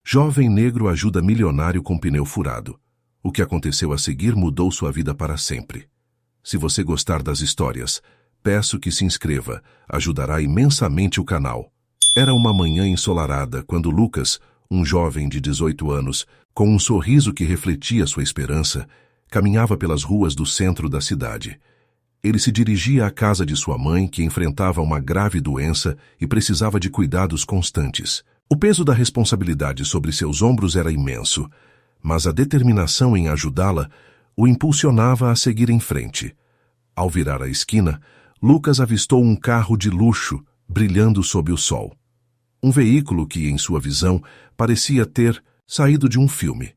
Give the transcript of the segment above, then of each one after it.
Jovem negro ajuda milionário com pneu furado. O que aconteceu a seguir mudou sua vida para sempre. Se você gostar das histórias, peço que se inscreva, ajudará imensamente o canal. Era uma manhã ensolarada quando Lucas, um jovem de 18 anos, com um sorriso que refletia sua esperança, caminhava pelas ruas do centro da cidade. Ele se dirigia à casa de sua mãe, que enfrentava uma grave doença e precisava de cuidados constantes. O peso da responsabilidade sobre seus ombros era imenso, mas a determinação em ajudá-la o impulsionava a seguir em frente. Ao virar a esquina, Lucas avistou um carro de luxo brilhando sob o sol. Um veículo que, em sua visão, parecia ter saído de um filme.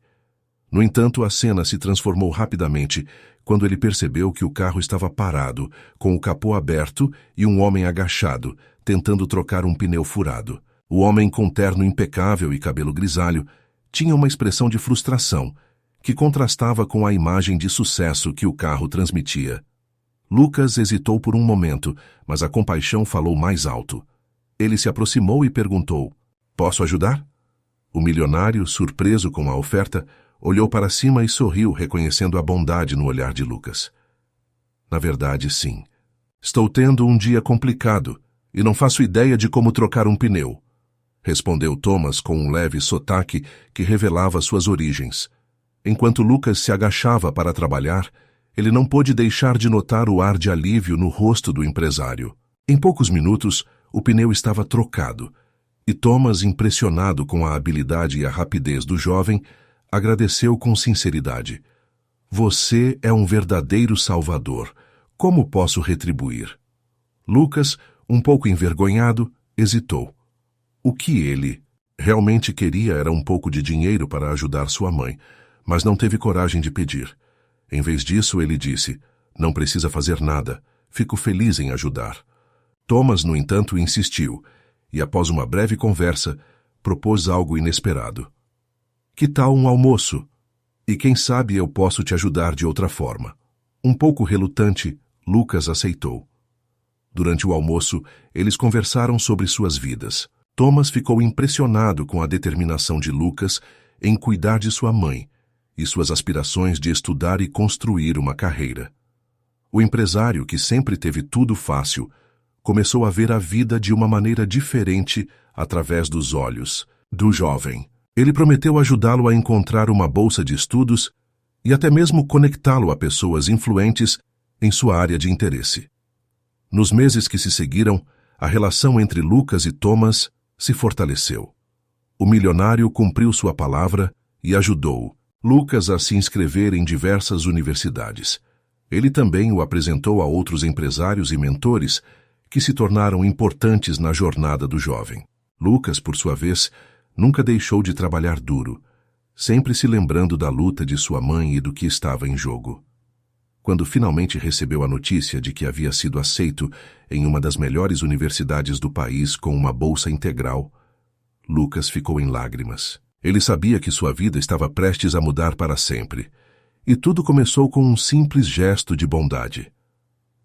No entanto, a cena se transformou rapidamente quando ele percebeu que o carro estava parado, com o capô aberto e um homem agachado, tentando trocar um pneu furado. O homem, com terno impecável e cabelo grisalho, tinha uma expressão de frustração, que contrastava com a imagem de sucesso que o carro transmitia. Lucas hesitou por um momento, mas a compaixão falou mais alto. Ele se aproximou e perguntou: "Posso ajudar?" O milionário, surpreso com a oferta, olhou para cima e sorriu, reconhecendo a bondade no olhar de Lucas. "Na verdade, sim. Estou tendo um dia complicado e não faço ideia de como trocar um pneu", respondeu Thomas com um leve sotaque que revelava suas origens. Enquanto Lucas se agachava para trabalhar, ele não pôde deixar de notar o ar de alívio no rosto do empresário. Em poucos minutos, o pneu estava trocado, e Thomas, impressionado com a habilidade e a rapidez do jovem, agradeceu com sinceridade. "Você é um verdadeiro salvador. Como posso retribuir?" Lucas, um pouco envergonhado, hesitou. O que ele realmente queria era um pouco de dinheiro para ajudar sua mãe, mas não teve coragem de pedir. Em vez disso, ele disse: "Não precisa fazer nada. Fico feliz em ajudar." Thomas, no entanto, insistiu, e após uma breve conversa, propôs algo inesperado. "Que tal um almoço? E quem sabe eu posso te ajudar de outra forma." Um pouco relutante, Lucas aceitou. Durante o almoço, eles conversaram sobre suas vidas. Thomas ficou impressionado com a determinação de Lucas em cuidar de sua mãe e suas aspirações de estudar e construir uma carreira. O empresário, que sempre teve tudo fácil, começou a ver a vida de uma maneira diferente através dos olhos do jovem. Ele prometeu ajudá-lo a encontrar uma bolsa de estudos e até mesmo conectá-lo a pessoas influentes em sua área de interesse. Nos meses que se seguiram, a relação entre Lucas e Thomas se fortaleceu. O milionário cumpriu sua palavra e ajudou Lucas a se inscrever em diversas universidades. Ele também o apresentou a outros empresários e mentores que se tornaram importantes na jornada do jovem. Lucas, por sua vez, nunca deixou de trabalhar duro, sempre se lembrando da luta de sua mãe e do que estava em jogo. Quando finalmente recebeu a notícia de que havia sido aceito em uma das melhores universidades do país com uma bolsa integral, Lucas ficou em lágrimas. Ele sabia que sua vida estava prestes a mudar para sempre, e tudo começou com um simples gesto de bondade.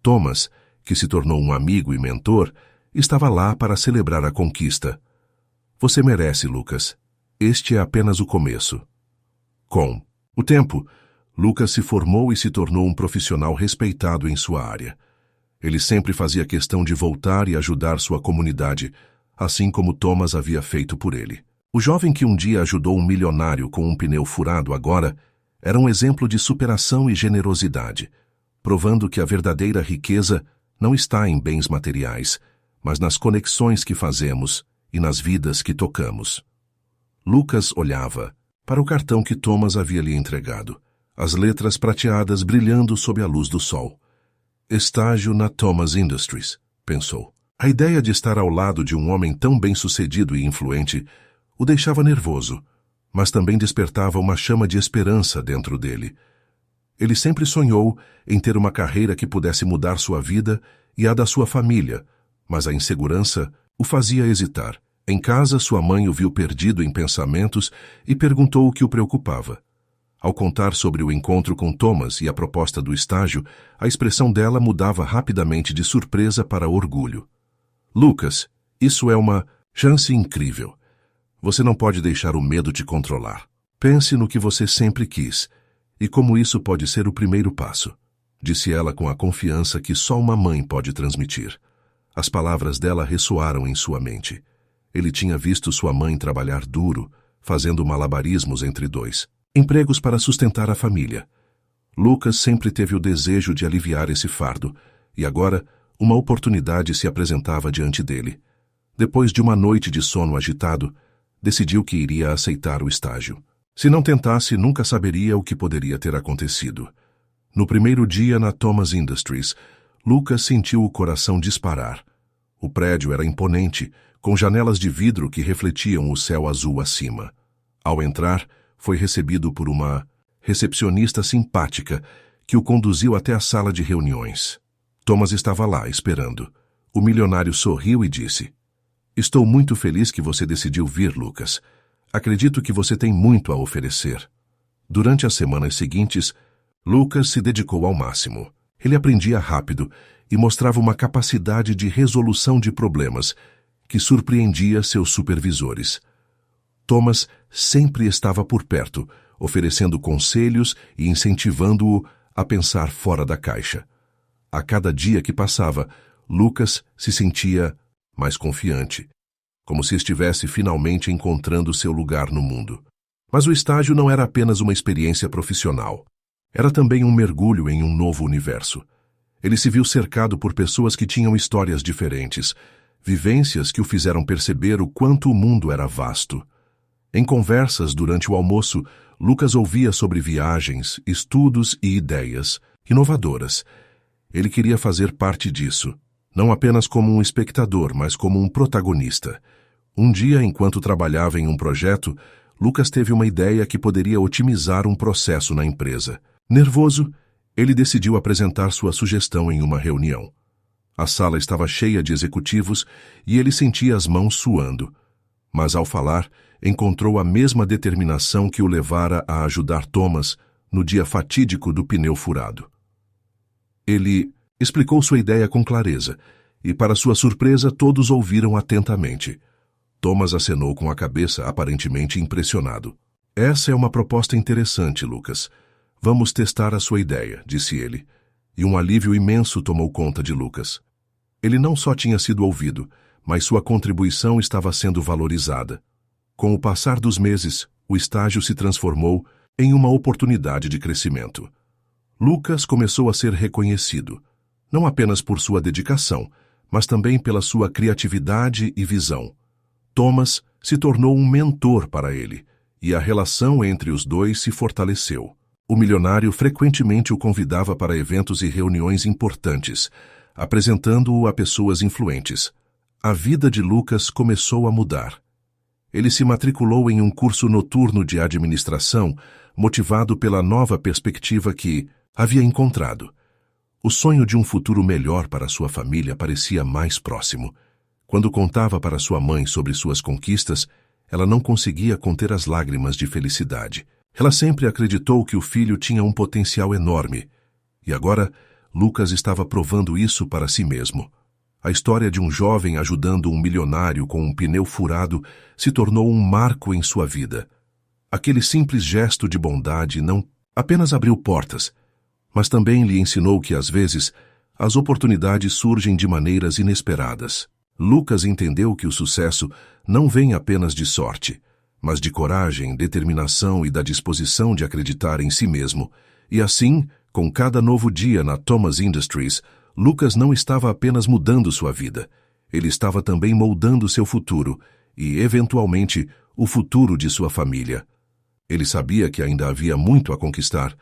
Thomas, que se tornou um amigo e mentor, estava lá para celebrar a conquista. "Você merece, Lucas. Este é apenas o começo." Com o tempo, Lucas se formou e se tornou um profissional respeitado em sua área. Ele sempre fazia questão de voltar e ajudar sua comunidade, assim como Thomas havia feito por ele. O jovem que um dia ajudou um milionário com um pneu furado agora era um exemplo de superação e generosidade, provando que a verdadeira riqueza não está em bens materiais, mas nas conexões que fazemos e nas vidas que tocamos. Lucas olhava para o cartão que Thomas havia lhe entregado, as letras prateadas brilhando sob a luz do sol. "Estágio na Thomas Industries", pensou. A ideia de estar ao lado de um homem tão bem-sucedido e influente o deixava nervoso, mas também despertava uma chama de esperança dentro dele. Ele sempre sonhou em ter uma carreira que pudesse mudar sua vida e a da sua família, mas a insegurança o fazia hesitar. Em casa, sua mãe o viu perdido em pensamentos e perguntou o que o preocupava. Ao contar sobre o encontro com Thomas e a proposta do estágio, a expressão dela mudava rapidamente de surpresa para orgulho. "Lucas, isso é uma chance incrível. Você não pode deixar o medo te controlar. Pense no que você sempre quis e como isso pode ser o primeiro passo, disse ela com a confiança que só uma mãe pode transmitir. As palavras dela ressoaram em sua mente. Ele tinha visto sua mãe trabalhar duro, fazendo malabarismos entre dois empregos para sustentar a família. Lucas sempre teve o desejo de aliviar esse fardo, e agora uma oportunidade se apresentava diante dele. Depois de uma noite de sono agitado, decidiu que iria aceitar o estágio. Se não tentasse, nunca saberia o que poderia ter acontecido. No primeiro dia na Thomas Industries, Lucas sentiu o coração disparar. O prédio era imponente, com janelas de vidro que refletiam o céu azul acima. Ao entrar, foi recebido por uma recepcionista simpática que o conduziu até a sala de reuniões. Thomas estava lá, esperando. O milionário sorriu e disse: "Estou muito feliz que você decidiu vir, Lucas. Acredito que você tem muito a oferecer." Durante as semanas seguintes, Lucas se dedicou ao máximo. Ele aprendia rápido e mostrava uma capacidade de resolução de problemas que surpreendia seus supervisores. Thomas sempre estava por perto, oferecendo conselhos e incentivando-o a pensar fora da caixa. A cada dia que passava, Lucas se sentia mais confiante, como se estivesse finalmente encontrando seu lugar no mundo. Mas o estágio não era apenas uma experiência profissional. Era também um mergulho em um novo universo. Ele se viu cercado por pessoas que tinham histórias diferentes, vivências que o fizeram perceber o quanto o mundo era vasto. Em conversas durante o almoço, Lucas ouvia sobre viagens, estudos e ideias inovadoras. Ele queria fazer parte disso, não apenas como um espectador, mas como um protagonista. Um dia, enquanto trabalhava em um projeto, Lucas teve uma ideia que poderia otimizar um processo na empresa. Nervoso, ele decidiu apresentar sua sugestão em uma reunião. A sala estava cheia de executivos e ele sentia as mãos suando. Mas, ao falar, encontrou a mesma determinação que o levara a ajudar Thomas no dia fatídico do pneu furado. Ele explicou sua ideia com clareza, e, para sua surpresa, todos ouviram atentamente. Thomas acenou com a cabeça, aparentemente impressionado. "Essa é uma proposta interessante, Lucas. Vamos testar a sua ideia", disse ele, e um alívio imenso tomou conta de Lucas. Ele não só tinha sido ouvido, mas sua contribuição estava sendo valorizada. Com o passar dos meses, o estágio se transformou em uma oportunidade de crescimento. Lucas começou a ser reconhecido, não apenas por sua dedicação, mas também pela sua criatividade e visão. Thomas se tornou um mentor para ele, e a relação entre os dois se fortaleceu. O milionário frequentemente o convidava para eventos e reuniões importantes, apresentando-o a pessoas influentes. A vida de Lucas começou a mudar. Ele se matriculou em um curso noturno de administração, motivado pela nova perspectiva que havia encontrado. O sonho de um futuro melhor para sua família parecia mais próximo. Quando contava para sua mãe sobre suas conquistas, ela não conseguia conter as lágrimas de felicidade. Ela sempre acreditou que o filho tinha um potencial enorme. E agora, Lucas estava provando isso para si mesmo. A história de um jovem ajudando um milionário com um pneu furado se tornou um marco em sua vida. Aquele simples gesto de bondade não apenas abriu portas, mas também lhe ensinou que, às vezes, as oportunidades surgem de maneiras inesperadas. Lucas entendeu que o sucesso não vem apenas de sorte, mas de coragem, determinação e da disposição de acreditar em si mesmo. E assim, com cada novo dia na Thomas Industries, Lucas não estava apenas mudando sua vida, ele estava também moldando seu futuro e, eventualmente, o futuro de sua família. Ele sabia que ainda havia muito a conquistar,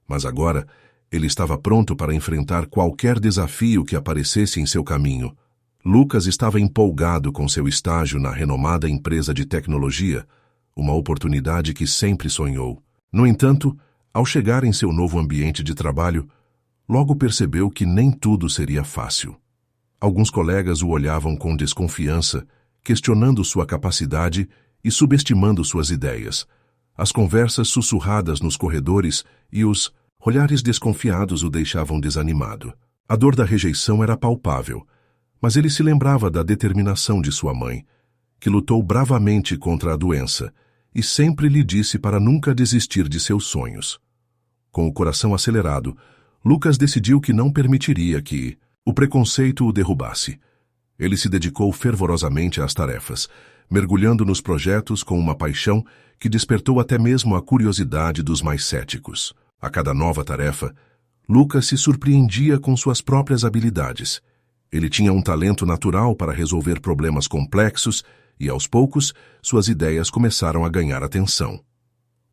mas agora ele estava pronto para enfrentar qualquer desafio que aparecesse em seu caminho. Lucas estava empolgado com seu estágio na renomada empresa de tecnologia, uma oportunidade que sempre sonhou. No entanto, ao chegar em seu novo ambiente de trabalho, logo percebeu que nem tudo seria fácil. Alguns colegas o olhavam com desconfiança, questionando sua capacidade e subestimando suas ideias. As conversas sussurradas nos corredores e os olhares desconfiados o deixavam desanimado. A dor da rejeição era palpável, mas ele se lembrava da determinação de sua mãe, que lutou bravamente contra a doença e sempre lhe disse para nunca desistir de seus sonhos. Com o coração acelerado, Lucas decidiu que não permitiria que o preconceito o derrubasse. Ele se dedicou fervorosamente às tarefas, mergulhando nos projetos com uma paixão que despertou até mesmo a curiosidade dos mais céticos. A cada nova tarefa, Lucas se surpreendia com suas próprias habilidades. Ele tinha um talento natural para resolver problemas complexos e, aos poucos, suas ideias começaram a ganhar atenção.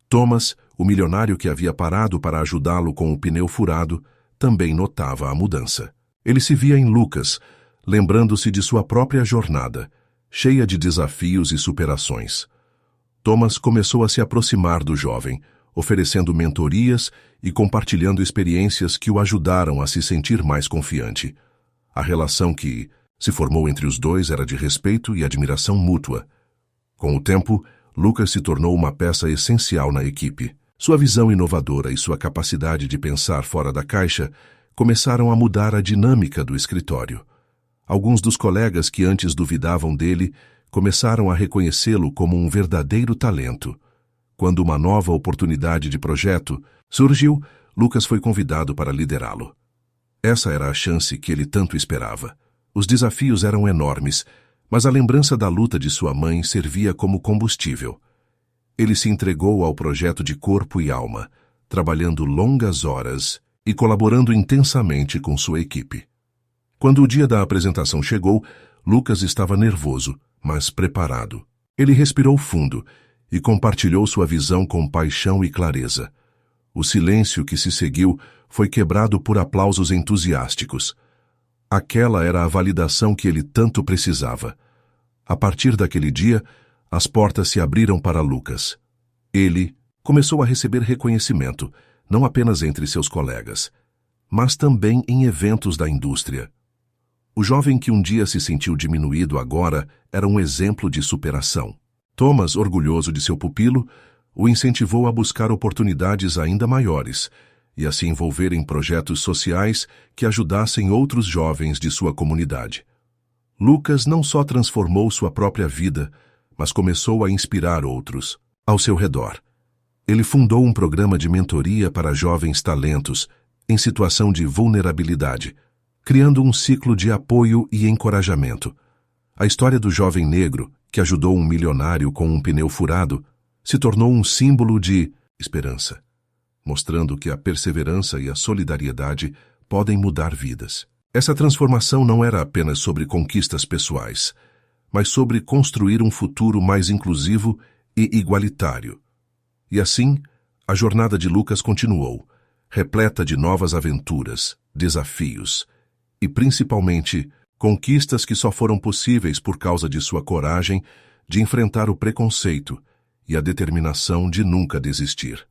Thomas, o milionário que havia parado para ajudá-lo com o pneu furado, também notava a mudança. Ele se via em Lucas, lembrando-se de sua própria jornada, cheia de desafios e superações. Thomas começou a se aproximar do jovem, oferecendo mentorias e compartilhando experiências que o ajudaram a se sentir mais confiante. A relação que se formou entre os dois era de respeito e admiração mútua. Com o tempo, Lucas se tornou uma peça essencial na equipe. Sua visão inovadora e sua capacidade de pensar fora da caixa começaram a mudar a dinâmica do escritório. Alguns dos colegas que antes duvidavam dele começaram a reconhecê-lo como um verdadeiro talento. Quando uma nova oportunidade de projeto surgiu, Lucas foi convidado para liderá-lo. Essa era a chance que ele tanto esperava. Os desafios eram enormes, mas a lembrança da luta de sua mãe servia como combustível. Ele se entregou ao projeto de corpo e alma, trabalhando longas horas e colaborando intensamente com sua equipe. Quando o dia da apresentação chegou, Lucas estava nervoso, mas preparado. Ele respirou fundo e compartilhou sua visão com paixão e clareza. O silêncio que se seguiu foi quebrado por aplausos entusiásticos. Aquela era a validação que ele tanto precisava. A partir daquele dia, as portas se abriram para Lucas. Ele começou a receber reconhecimento, não apenas entre seus colegas, mas também em eventos da indústria. O jovem que um dia se sentiu diminuído agora era um exemplo de superação. Thomas, orgulhoso de seu pupilo, o incentivou a buscar oportunidades ainda maiores e a se envolver em projetos sociais que ajudassem outros jovens de sua comunidade. Lucas não só transformou sua própria vida, mas começou a inspirar outros ao seu redor. Ele fundou um programa de mentoria para jovens talentos em situação de vulnerabilidade, criando um ciclo de apoio e encorajamento. A história do jovem negro, que ajudou um milionário com um pneu furado, se tornou um símbolo de esperança, mostrando que a perseverança e a solidariedade podem mudar vidas. Essa transformação não era apenas sobre conquistas pessoais, mas sobre construir um futuro mais inclusivo e igualitário. E assim, a jornada de Lucas continuou, repleta de novas aventuras, desafios e, principalmente, conquistas que só foram possíveis por causa de sua coragem de enfrentar o preconceito e a determinação de nunca desistir.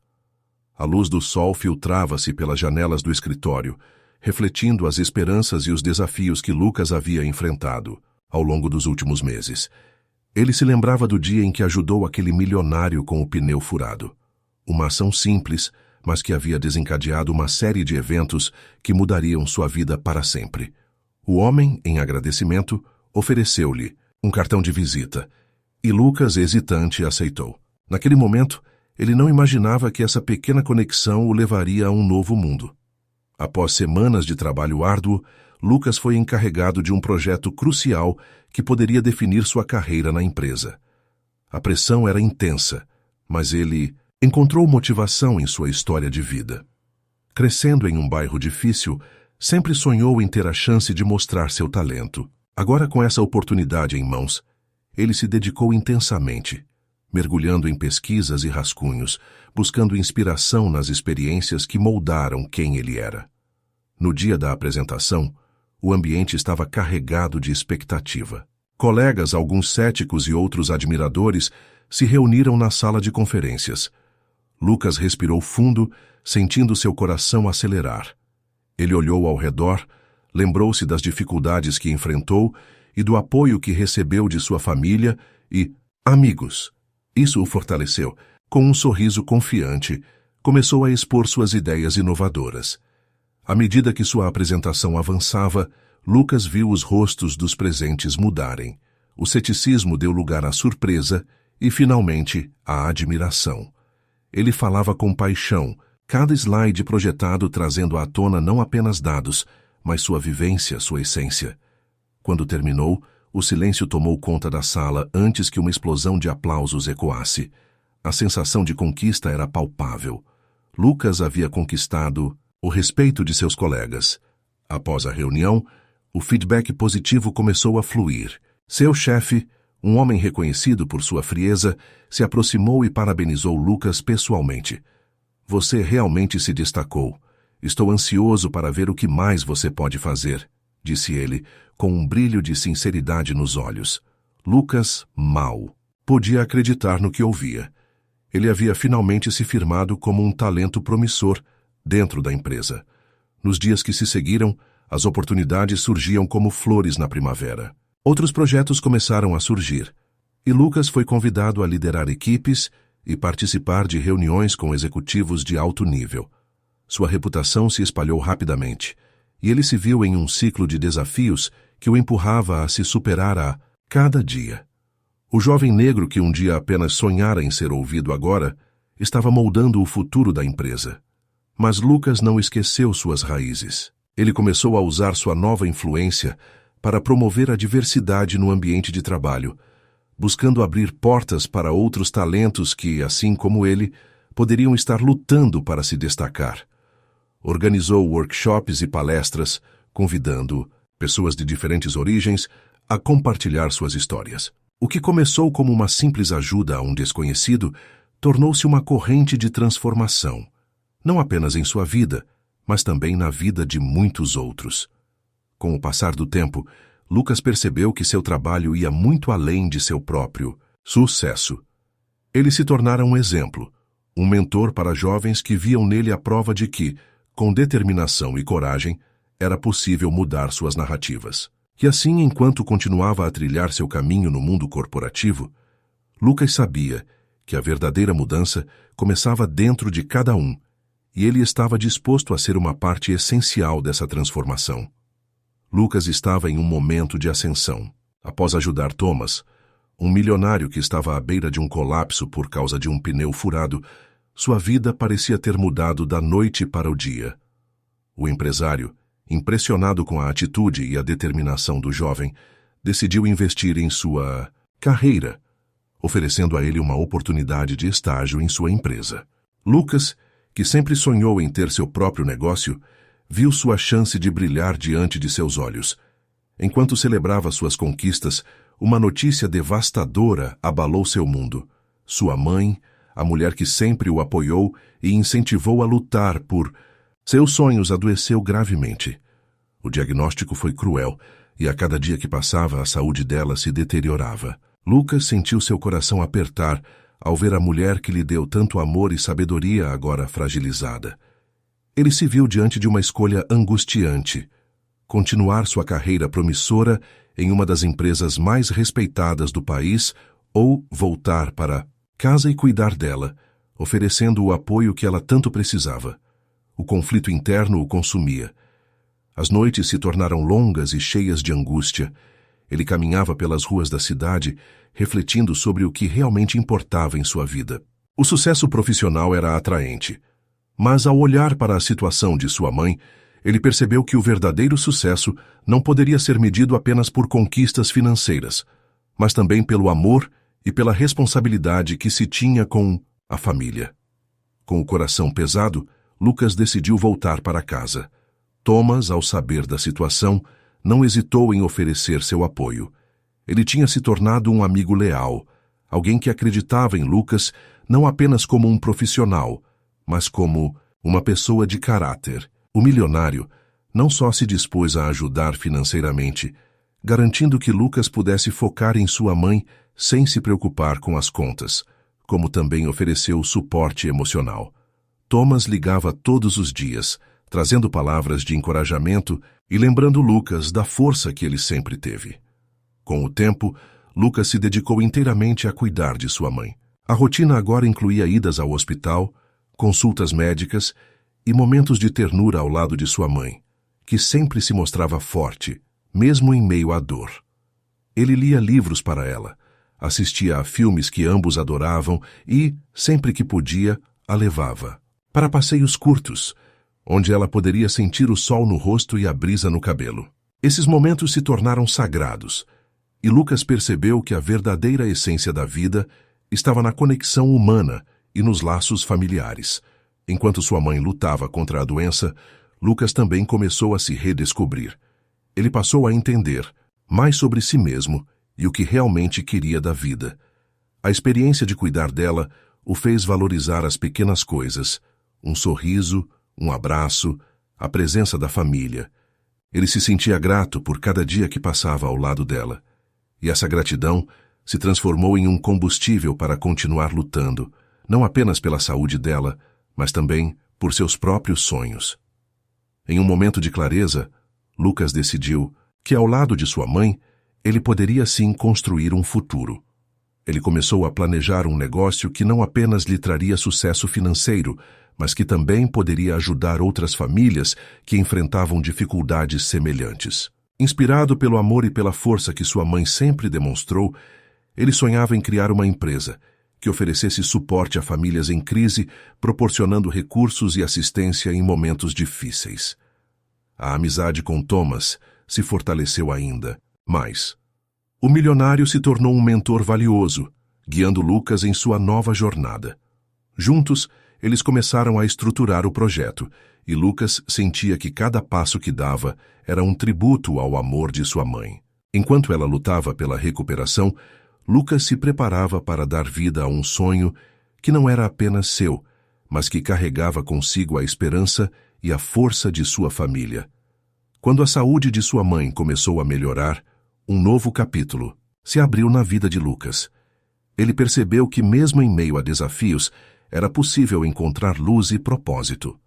A luz do sol filtrava-se pelas janelas do escritório, refletindo as esperanças e os desafios que Lucas havia enfrentado ao longo dos últimos meses. Ele se lembrava do dia em que ajudou aquele milionário com o pneu furado. Uma ação simples, mas que havia desencadeado uma série de eventos que mudariam sua vida para sempre. O homem, em agradecimento, ofereceu-lhe um cartão de visita, e Lucas, hesitante, aceitou. Naquele momento, ele não imaginava que essa pequena conexão o levaria a um novo mundo. Após semanas de trabalho árduo, Lucas foi encarregado de um projeto crucial que poderia definir sua carreira na empresa. A pressão era intensa, mas ele encontrou motivação em sua história de vida. Crescendo em um bairro difícil, sempre sonhou em ter a chance de mostrar seu talento. Agora, com essa oportunidade em mãos, ele se dedicou intensamente, mergulhando em pesquisas e rascunhos, buscando inspiração nas experiências que moldaram quem ele era. No dia da apresentação, o ambiente estava carregado de expectativa. Colegas, alguns céticos e outros admiradores, se reuniram na sala de conferências. Lucas respirou fundo, sentindo seu coração acelerar. Ele olhou ao redor, lembrou-se das dificuldades que enfrentou e do apoio que recebeu de sua família e amigos. Isso o fortaleceu. Com um sorriso confiante, começou a expor suas ideias inovadoras. À medida que sua apresentação avançava, Lucas viu os rostos dos presentes mudarem. O ceticismo deu lugar à surpresa e, finalmente, à admiração. Ele falava com paixão, cada slide projetado trazendo à tona não apenas dados, mas sua vivência, sua essência. Quando terminou, o silêncio tomou conta da sala antes que uma explosão de aplausos ecoasse. A sensação de conquista era palpável. Lucas havia conquistado o respeito de seus colegas. Após a reunião, o feedback positivo começou a fluir. Seu chefe, um homem reconhecido por sua frieza, se aproximou e parabenizou Lucas pessoalmente. Você realmente se destacou. Estou ansioso para ver o que mais você pode fazer, disse ele, com um brilho de sinceridade nos olhos. Lucas, mal, podia acreditar no que ouvia. Ele havia finalmente se firmado como um talento promissor dentro da empresa. Nos dias que se seguiram, as oportunidades surgiam como flores na primavera. Outros projetos começaram a surgir, e Lucas foi convidado a liderar equipes e participar de reuniões com executivos de alto nível. Sua reputação se espalhou rapidamente, e ele se viu em um ciclo de desafios que o empurrava a se superar a cada dia. O jovem negro que um dia apenas sonhara em ser ouvido agora, estava moldando o futuro da empresa. Mas Lucas não esqueceu suas raízes. Ele começou a usar sua nova influência para promover a diversidade no ambiente de trabalho, buscando abrir portas para outros talentos que, assim como ele, poderiam estar lutando para se destacar. Organizou workshops e palestras, convidando pessoas de diferentes origens a compartilhar suas histórias. O que começou como uma simples ajuda a um desconhecido tornou-se uma corrente de transformação, não apenas em sua vida, mas também na vida de muitos outros. Com o passar do tempo, Lucas percebeu que seu trabalho ia muito além de seu próprio sucesso. Ele se tornara um exemplo, um mentor para jovens que viam nele a prova de que, com determinação e coragem, era possível mudar suas narrativas. E assim, enquanto continuava a trilhar seu caminho no mundo corporativo, Lucas sabia que a verdadeira mudança começava dentro de cada um, e ele estava disposto a ser uma parte essencial dessa transformação. Lucas estava em um momento de ascensão. Após ajudar Thomas, um milionário que estava à beira de um colapso por causa de um pneu furado, sua vida parecia ter mudado da noite para o dia. O empresário, impressionado com a atitude e a determinação do jovem, decidiu investir em sua carreira, oferecendo a ele uma oportunidade de estágio em sua empresa. Lucas, que sempre sonhou em ter seu próprio negócio, viu sua chance de brilhar diante de seus olhos. Enquanto celebrava suas conquistas, uma notícia devastadora abalou seu mundo. Sua mãe, a mulher que sempre o apoiou e incentivou a lutar por seus sonhos, adoeceu gravemente. O diagnóstico foi cruel, e a cada dia que passava a saúde dela se deteriorava. Lucas sentiu seu coração apertar ao ver a mulher que lhe deu tanto amor e sabedoria agora fragilizada. Ele se viu diante de uma escolha angustiante: continuar sua carreira promissora em uma das empresas mais respeitadas do país ou voltar para casa e cuidar dela, oferecendo o apoio que ela tanto precisava. O conflito interno o consumia. As noites se tornaram longas e cheias de angústia. Ele caminhava pelas ruas da cidade, refletindo sobre o que realmente importava em sua vida. O sucesso profissional era atraente, mas ao olhar para a situação de sua mãe, ele percebeu que o verdadeiro sucesso não poderia ser medido apenas por conquistas financeiras, mas também pelo amor e pela responsabilidade que se tinha com a família. Com o coração pesado, Lucas decidiu voltar para casa. Thomas, ao saber da situação, não hesitou em oferecer seu apoio. Ele tinha se tornado um amigo leal, alguém que acreditava em Lucas não apenas como um profissional, mas como uma pessoa de caráter. O milionário não só se dispôs a ajudar financeiramente, garantindo que Lucas pudesse focar em sua mãe sem se preocupar com as contas, como também ofereceu suporte emocional. Thomas ligava todos os dias, trazendo palavras de encorajamento e lembrando Lucas da força que ele sempre teve. Com o tempo, Lucas se dedicou inteiramente a cuidar de sua mãe. A rotina agora incluía idas ao hospital, consultas médicas e momentos de ternura ao lado de sua mãe, que sempre se mostrava forte, mesmo em meio à dor. Ele lia livros para ela, assistia a filmes que ambos adoravam e, sempre que podia, a levava para passeios curtos, onde ela poderia sentir o sol no rosto e a brisa no cabelo. Esses momentos se tornaram sagrados, e Lucas percebeu que a verdadeira essência da vida estava na conexão humana e nos laços familiares. Enquanto sua mãe lutava contra a doença, Lucas também começou a se redescobrir. Ele passou a entender mais sobre si mesmo e o que realmente queria da vida. A experiência de cuidar dela o fez valorizar as pequenas coisas, um sorriso, um abraço, a presença da família. Ele se sentia grato por cada dia que passava ao lado dela. E essa gratidão se transformou em um combustível para continuar lutando, não apenas pela saúde dela, mas também por seus próprios sonhos. Em um momento de clareza, Lucas decidiu que, ao lado de sua mãe, ele poderia sim construir um futuro. Ele começou a planejar um negócio que não apenas lhe traria sucesso financeiro, mas que também poderia ajudar outras famílias que enfrentavam dificuldades semelhantes. Inspirado pelo amor e pela força que sua mãe sempre demonstrou, ele sonhava em criar uma empresa que oferecesse suporte a famílias em crise, proporcionando recursos e assistência em momentos difíceis. A amizade com Thomas se fortaleceu ainda mais. O milionário se tornou um mentor valioso, guiando Lucas em sua nova jornada. Juntos, eles começaram a estruturar o projeto, e Lucas sentia que cada passo que dava era um tributo ao amor de sua mãe. Enquanto ela lutava pela recuperação, Lucas se preparava para dar vida a um sonho que não era apenas seu, mas que carregava consigo a esperança e a força de sua família. Quando a saúde de sua mãe começou a melhorar, um novo capítulo se abriu na vida de Lucas. Ele percebeu que, mesmo em meio a desafios, era possível encontrar luz e propósito.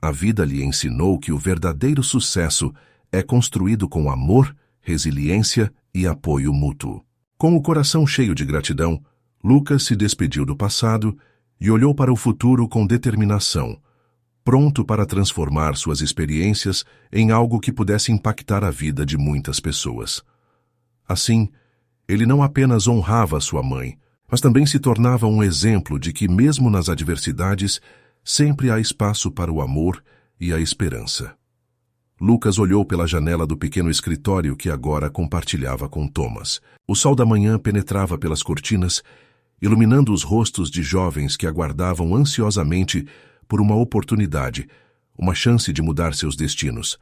A vida lhe ensinou que o verdadeiro sucesso é construído com amor, resiliência e apoio mútuo. Com o coração cheio de gratidão, Lucas se despediu do passado e olhou para o futuro com determinação, pronto para transformar suas experiências em algo que pudesse impactar a vida de muitas pessoas. Assim, ele não apenas honrava sua mãe, mas também se tornava um exemplo de que, mesmo nas adversidades, sempre há espaço para o amor e a esperança. Lucas olhou pela janela do pequeno escritório que agora compartilhava com Thomas. O sol da manhã penetrava pelas cortinas, iluminando os rostos de jovens que aguardavam ansiosamente por uma oportunidade, uma chance de mudar seus destinos.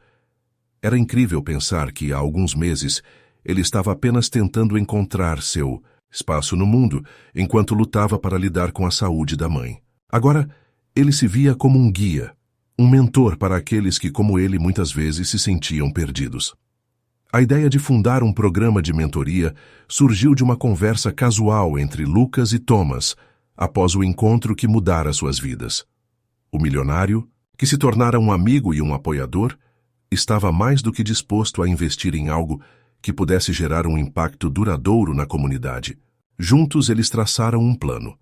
Era incrível pensar que, há alguns meses, ele estava apenas tentando encontrar seu espaço no mundo, enquanto lutava para lidar com a saúde da mãe. Agora, ele se via como um guia, um mentor para aqueles que, como ele, muitas vezes se sentiam perdidos. A ideia de fundar um programa de mentoria surgiu de uma conversa casual entre Lucas e Thomas, após o encontro que mudara suas vidas. O milionário, que se tornara um amigo e um apoiador, estava mais do que disposto a investir em algo que pudesse gerar um impacto duradouro na comunidade. Juntos eles traçaram um plano.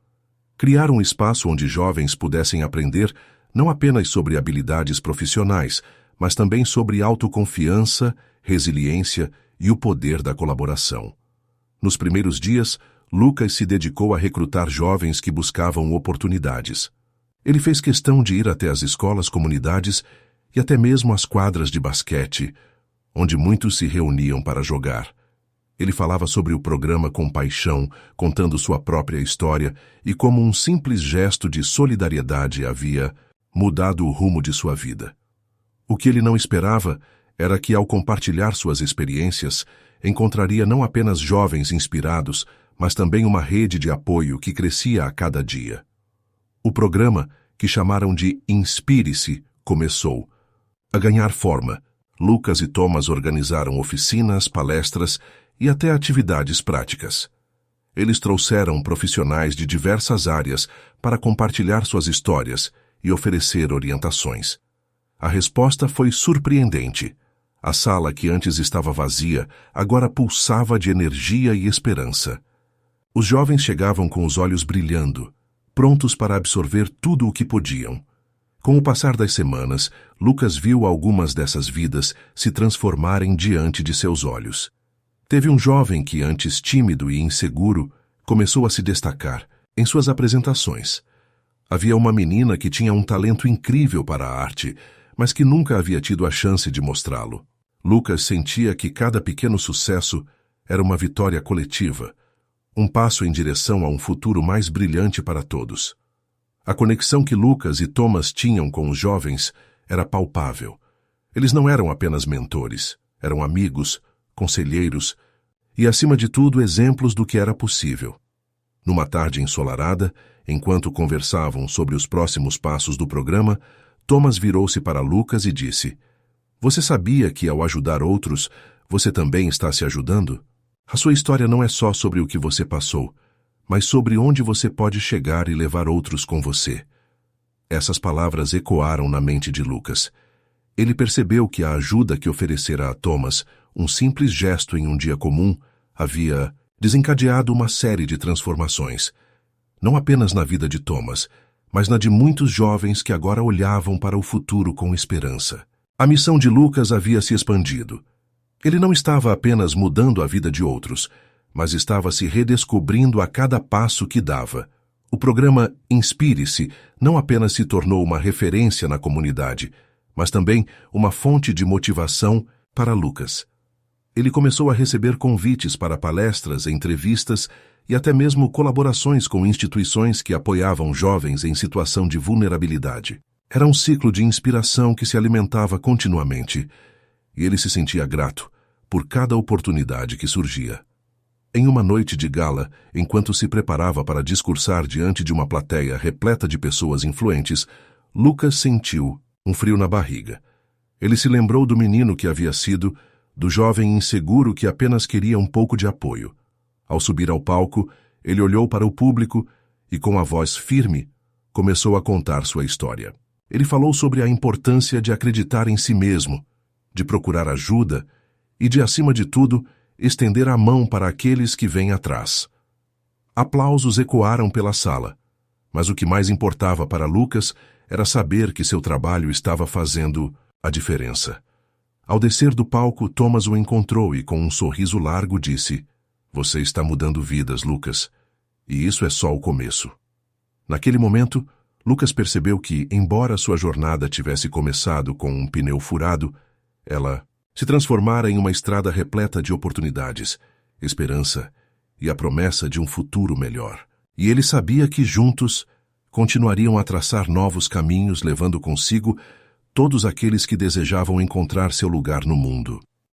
Criar um espaço onde jovens pudessem aprender não apenas sobre habilidades profissionais, mas também sobre autoconfiança, resiliência e o poder da colaboração. Nos primeiros dias, Lucas se dedicou a recrutar jovens que buscavam oportunidades. Ele fez questão de ir até as escolas, comunidades e até mesmo as quadras de basquete, onde muitos se reuniam para jogar. Ele falava sobre o programa com paixão, contando sua própria história e como um simples gesto de solidariedade havia mudado o rumo de sua vida. O que ele não esperava era que, ao compartilhar suas experiências, encontraria não apenas jovens inspirados, mas também uma rede de apoio que crescia a cada dia. O programa, que chamaram de Inspire-se, começou a ganhar forma. Lucas e Thomas organizaram oficinas, palestras e até atividades práticas. Eles trouxeram profissionais de diversas áreas para compartilhar suas histórias e oferecer orientações. A resposta foi surpreendente. A sala, que antes estava vazia, agora pulsava de energia e esperança. Os jovens chegavam com os olhos brilhando, prontos para absorver tudo o que podiam. Com o passar das semanas, Lucas viu algumas dessas vidas se transformarem diante de seus olhos. Teve um jovem que, antes tímido e inseguro, começou a se destacar em suas apresentações. Havia uma menina que tinha um talento incrível para a arte, mas que nunca havia tido a chance de mostrá-lo. Lucas sentia que cada pequeno sucesso era uma vitória coletiva, um passo em direção a um futuro mais brilhante para todos. A conexão que Lucas e Thomas tinham com os jovens era palpável. Eles não eram apenas mentores, eram amigos, conselheiros e, acima de tudo, exemplos do que era possível. Numa tarde ensolarada, enquanto conversavam sobre os próximos passos do programa, Thomas virou-se para Lucas e disse: "Você sabia que, ao ajudar outros, você também está se ajudando? A sua história não é só sobre o que você passou, mas sobre onde você pode chegar e levar outros com você." Essas palavras ecoaram na mente de Lucas. Ele percebeu que a ajuda que oferecera a Thomas, um simples gesto em um dia comum, havia desencadeado uma série de transformações. Não apenas na vida de Thomas, mas na de muitos jovens que agora olhavam para o futuro com esperança. A missão de Lucas havia se expandido. Ele não estava apenas mudando a vida de outros, mas estava se redescobrindo a cada passo que dava. O programa Inspire-se não apenas se tornou uma referência na comunidade, mas também uma fonte de motivação para Lucas. Ele começou a receber convites para palestras, entrevistas e até mesmo colaborações com instituições que apoiavam jovens em situação de vulnerabilidade. Era um ciclo de inspiração que se alimentava continuamente, e ele se sentia grato por cada oportunidade que surgia. Em uma noite de gala, enquanto se preparava para discursar diante de uma plateia repleta de pessoas influentes, Lucas sentiu um frio na barriga. Ele se lembrou do menino que havia sido, do jovem inseguro que apenas queria um pouco de apoio. Ao subir ao palco, ele olhou para o público e, com a voz firme, começou a contar sua história. Ele falou sobre a importância de acreditar em si mesmo, de procurar ajuda e de, acima de tudo, estender a mão para aqueles que vêm atrás. Aplausos ecoaram pela sala, mas o que mais importava para Lucas era saber que seu trabalho estava fazendo a diferença. Ao descer do palco, Thomas o encontrou e, com um sorriso largo, disse: "Você está mudando vidas, Lucas, e isso é só o começo." Naquele momento, Lucas percebeu que, embora sua jornada tivesse começado com um pneu furado, ela se transformara em uma estrada repleta de oportunidades, esperança e a promessa de um futuro melhor. E ele sabia que juntos continuariam a traçar novos caminhos, levando consigo todos aqueles que desejavam encontrar seu lugar no mundo.